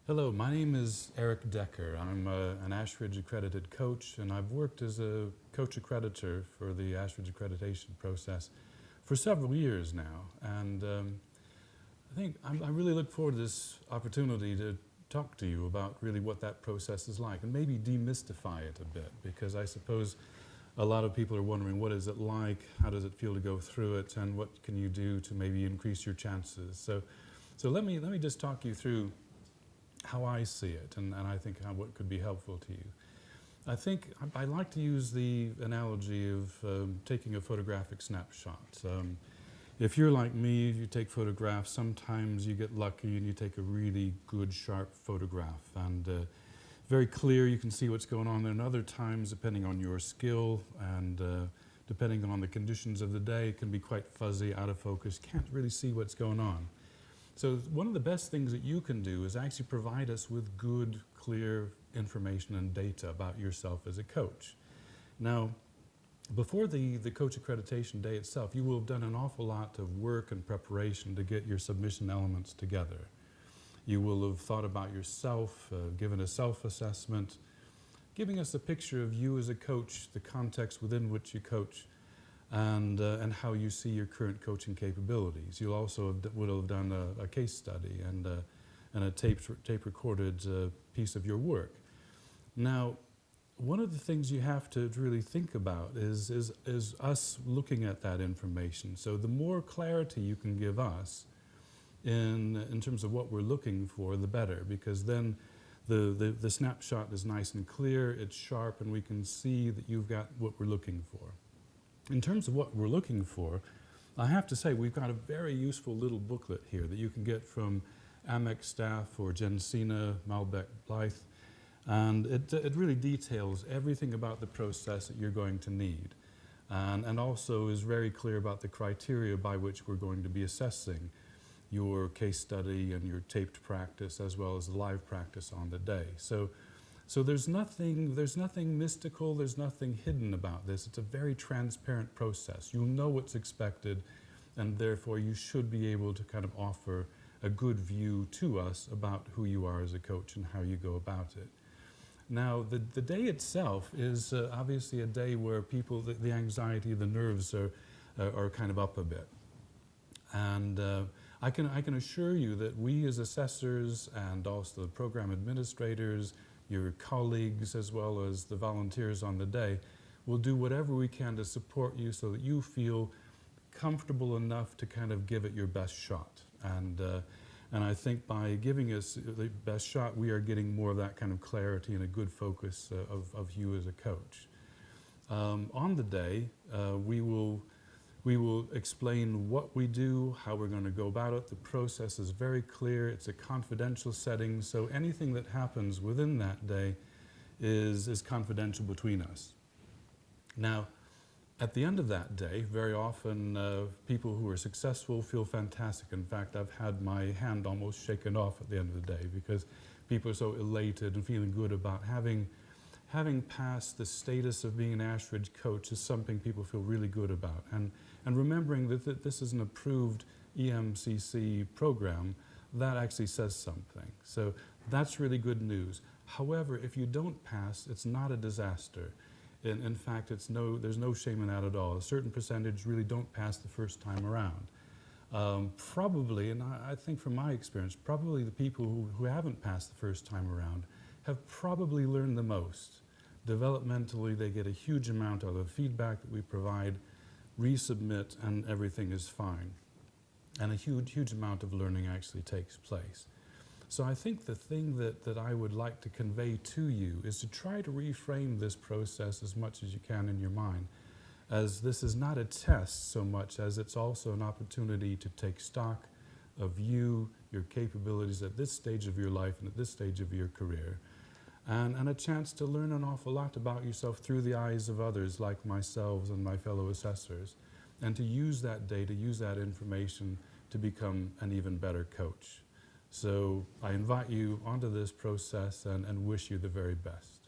Hello, my name is Eric Decker. I'm an Ashridge accredited coach, and I've worked as a coach accreditor for the Ashridge Accreditation Process for several years now. And I really look forward to this opportunity to talk to you about really what that process is like and maybe demystify it a bit, because I suppose a lot of people are wondering, what is it like, how does it feel to go through it, and what can you do to maybe increase your chances. So let me just talk you through how I see it, and I think what could be helpful to you. I think I like to use the analogy of taking a photographic snapshot. If you're like me, you take photographs, sometimes you get lucky and you take a really good, sharp photograph, and very clear, you can see what's going on there. And other times, depending on your skill and depending on the conditions of the day, it can be quite fuzzy, out of focus, can't really see what's going on. So one of the best things that you can do is actually provide us with good, clear information and data about yourself as a coach. Now, before the coach accreditation day itself, you will have done an awful lot of work and preparation to get your submission elements together. You will have thought about yourself, given a self-assessment, giving us a picture of you as a coach, the context within which you coach, and how you see your current coaching capabilities. You also would have done a case study and a tape-recorded piece of your work. Now, one of the things you have to really think about is us looking at that information. So the more clarity you can give us in terms of what we're looking for, the better, because then the snapshot is nice and clear, it's sharp, and we can see that you've got what we're looking for. In terms of what we're looking for, I have to say we've got a very useful little booklet here that you can get from AMEC staff or Jensina, Malbec, Blythe, and it really details everything about the process that you're going to need, and also is very clear about the criteria by which we're going to be assessing your case study and your taped practice as well as the live practice on the day. So there's nothing mystical, there's nothing hidden about this. It's a very transparent process. You'll know what's expected, and therefore you should be able to kind of offer a good view to us about who you are as a coach and how you go about it. Now, the day itself is obviously a day where people, the anxiety, the nerves are kind of up a bit. And I can assure you that we as assessors and also the program administrators, your colleagues as well as the volunteers on the day, will do whatever we can to support you so that you feel comfortable enough to kind of give it your best shot. And I think by giving us the best shot, we are getting more of that kind of clarity and a good focus of you as a coach. On the day, we will explain what we do, how we're going to go about it. The process is very clear. It's a confidential setting, so anything that happens within that day is confidential between us. Now, at the end of that day, very often people who are successful feel fantastic. In fact, I've had my hand almost shaken off at the end of the day because people are so elated and feeling good about having passed the status of being an Ashridge coach is something people feel really good about. And remembering that this is an approved EMCC program, that actually says something. So that's really good news. However, if you don't pass, it's not a disaster. In fact, there's no shame in that at all. A certain percentage really don't pass the first time around. Probably, and I think from my experience, probably the people who haven't passed the first time around have probably learned the most. Developmentally, they get a huge amount of the feedback that we provide, resubmit, and everything is fine. And a huge amount of learning actually takes place. So I think the thing that I would like to convey to you is to try to reframe this process as much as you can in your mind, as this is not a test so much as it's also an opportunity to take stock of you, your capabilities at this stage of your life and at this stage of your career, and a chance to learn an awful lot about yourself through the eyes of others like myself and my fellow assessors, and to use that data, use that information to become an even better coach. So I invite you onto this process and wish you the very best.